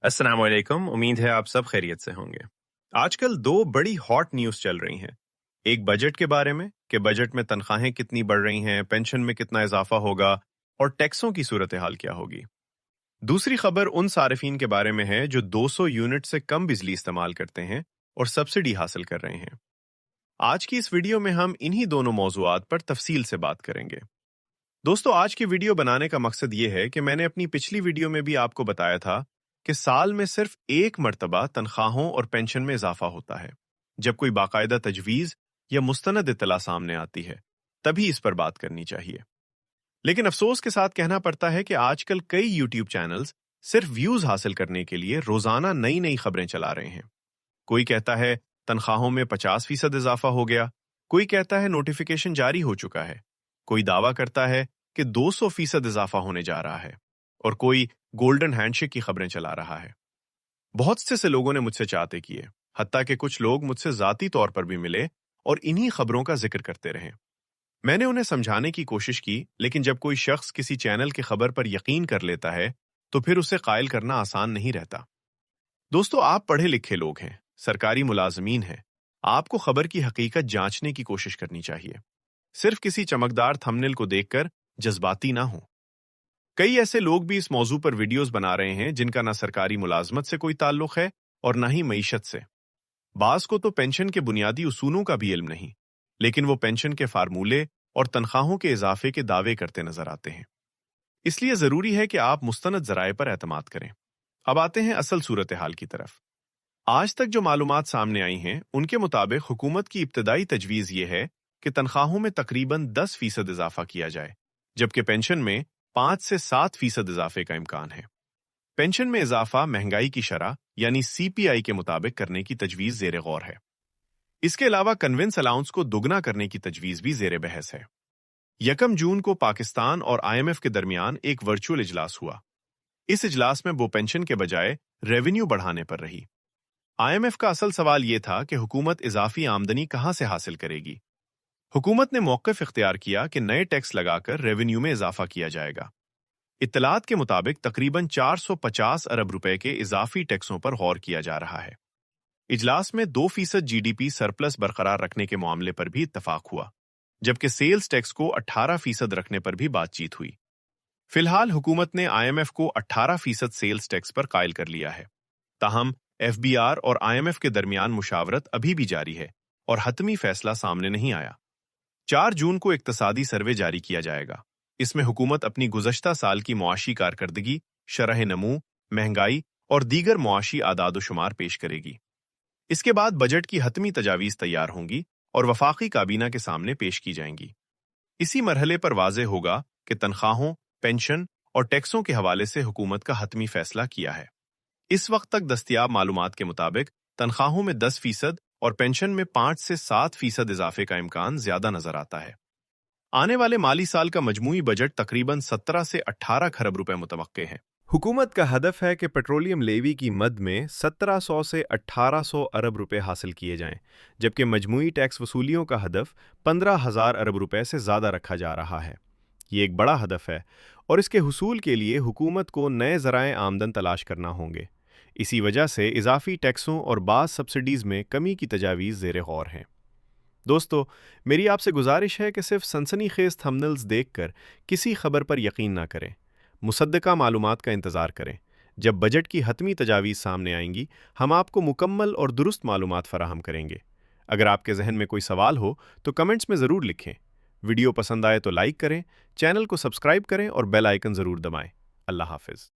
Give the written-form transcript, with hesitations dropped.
अस्सलाम वालेकुम। उम्मीद है आप सब खैरियत से होंगे। आजकल दो बड़ी हॉट न्यूज़ चल रही हैं। एक बजट के बारे में कि बजट में तनख्वाहें कितनी बढ़ रही हैं, पेंशन में कितना इजाफा होगा और टैक्सों की सूरत हाल क्या होगी। दूसरी खबर उन सार्फिन के बारे में है जो 200 यूनिट से कम बिजली इस्तेमाल करते हैं और सब्सिडी हासिल कर रहे हैं। आज की इस वीडियो में हम इन्हीं दोनों मौज़ूआत पर तफसील से बात करेंगे। दोस्तों, आज की वीडियो बनाने का मकसद ये है कि मैंने अपनी पिछली वीडियो में भी आपको बताया था कि साल में सिर्फ एक मर्तबा तनख्वाहों और पेंशन में इजाफा होता है, जब कोई बाकायदा तजवीज़ या मुस्तनद इत्तला सामने आती है, तभी इस पर बात करनी चाहिए। लेकिन अफसोस के साथ कहना पड़ता है कि आजकल कई यूट्यूब चैनल्स सिर्फ व्यूज हासिल करने के लिए रोजाना नई नई खबरें चला रहे हैं। कोई कहता है तनख्वाहों में 50% इजाफा हो गया, कोई कहता है नोटिफिकेशन जारी हो चुका है, कोई दावा करता है कि 200% इजाफा होने जा रहा है और कोई गोल्डन हैंडशेक की खबरें चला रहा है। बहुत से लोगों ने मुझसे चाहते किए, हत्ता कि कुछ लोग मुझसे जाती तौर पर भी मिले और इन्हीं खबरों का जिक्र करते रहे। मैंने उन्हें समझाने की कोशिश की, लेकिन जब कोई शख्स किसी चैनल की खबर पर यकीन कर लेता है तो फिर उसे कायल करना आसान नहीं रहता। दोस्तों, आप पढ़े लिखे लोग हैं, सरकारी मुलाजमीन हैं, आपको खबर की हकीकत जांचने की कोशिश करनी चाहिए। सिर्फ किसी चमकदार थंबनेल को देखकर जज्बाती ना हो। कई ऐसे लोग भी इस मौजू पर वीडियोस बना रहे हैं जिनका ना सरकारी मुलाजमत से कोई ताल्लुक है और ना ही मईशत से। बास को तो पेंशन के बुनियादी उसूलों का भी इल्म नहीं, लेकिन वो पेंशन के फार्मूले और तनख्वाहों के इजाफे के दावे करते नजर आते हैं। इसलिए जरूरी है कि आप मुस्तनद जराए पर एतमाद करें। अब आते हैं असल सूरत हाल की तरफ। आज तक जो मालूमात सामने आई हैं, उनके मुताबिक हुकूमत की इब्तदाई तजवीज़ ये है कि तनख्वाहों में तकरीबन 10% इजाफा किया जाए, जबकि पेंशन में 5 से 7% इजाफे का इम्कान है। पेंशन में इजाफा महंगाई की शरह यानी सीपीआई के मुताबिक करने की तजवीज़ ज़ेर गौर है। इसके अलावा कन्वेंस अलाउंस को दुगना करने की तजवीज़ भी ज़ेर बहस है। 1 जून को पाकिस्तान और आईएमएफ के दरमियान एक वर्चुअल इजलास हुआ। इस इजलास में वो पेंशन के बजाय रेवेन्यू बढ़ाने पर रही। आईएमएफ का असल सवाल ये था कि हुकूमत इजाफी आमदनी कहां से हासिल करेगी। हुकूमत ने मौक़िफ़ इख्तियार किया कि नए टैक्स लगाकर रेवेन्यू में इजाफा किया जाएगा। इत्तलात के मुताबिक तकरीबन 450 अरब रुपए के इजाफी टैक्सों पर गौर किया जा रहा है। इजलास में 2% जीडीपी सरप्लस बरकरार रखने के मामले पर भी इत्तफाक हुआ, जबकि सेल्स टैक्स को 18% रखने पर भी बातचीत हुई। फिलहाल हुकूमत ने आईएमएफ को 18% सेल्स टैक्स पर कायल कर लिया है। ताहम एफबीआर और आईएमएफ के दरमियान मुशावरत अभी भी जारी है और हतमी फैसला सामने नहीं आया। 4 जून को इक्तसादी सर्वे जारी किया जाएगा। इसमें हुकूमत अपनी गुज़श्ता साल की मुआशी कारकर्दगी, शरह नमू, महंगाई और दीगर मुआशी आदाद-ओ-शुमार पेश करेगी। इसके बाद बजट की हतमी तजावीज़ तैयार होंगी और वफाकी काबीना के सामने पेश की जाएंगी। इसी मरहले पर वाज़ेह होगा कि तनख्वाहों, पेंशन और टैक्सों के हवाले से हुकूमत का हतमी फैसला किया है। इस वक्त तक दस्तयाब मालूमात के मुताबिक तनख्वाहों में 10% और पेंशन में 5 से 7% इजाफे का इम्कान ज्यादा नजर आता है। आने वाले माली साल का मजमूई बजट तकरीबन 17 से 18 खरब रुपए मुतवक्के हैं। हुकूमत का हदफ है कि पेट्रोलियम लेवी की मद में 1700 से 1800 अरब रुपए हासिल किए जाएं, जबकि मजमूई टैक्स वसूलियों का हदफ 15,000 अरब रुपए से ज़्यादा रखा जा रहा है। ये एक बड़ा हदफ है और इसके हुसूल के लिए हुकूमत को नए ज़राए आमदन तलाश करना होंगे। इसी वजह से इजाफी टैक्सों और बाज़ सब्सिडीज़ में कमी की तजावीज़ ज़ेर गौर हैं। दोस्तों, मेरी आपसे गुजारिश है कि सिर्फ सनसनीखेज़ थंबनेल्स देखकर किसी खबर पर यकीन ना करें। मुसद्दका मालूमात का इंतज़ार करें। जब बजट की हतमी तजावीज़ सामने आएंगी, हम आपको मुकम्मल और दुरुस्त मालूमात फ़राहम करेंगे। अगर आपके जहन में कोई सवाल हो तो कमेंट्स में ज़रूर लिखें। वीडियो पसंद आए तो लाइक करें, चैनल को सब्सक्राइब करें और बेल आइकन ज़रूर दबाएं। अल्लाह हाफ़िज़।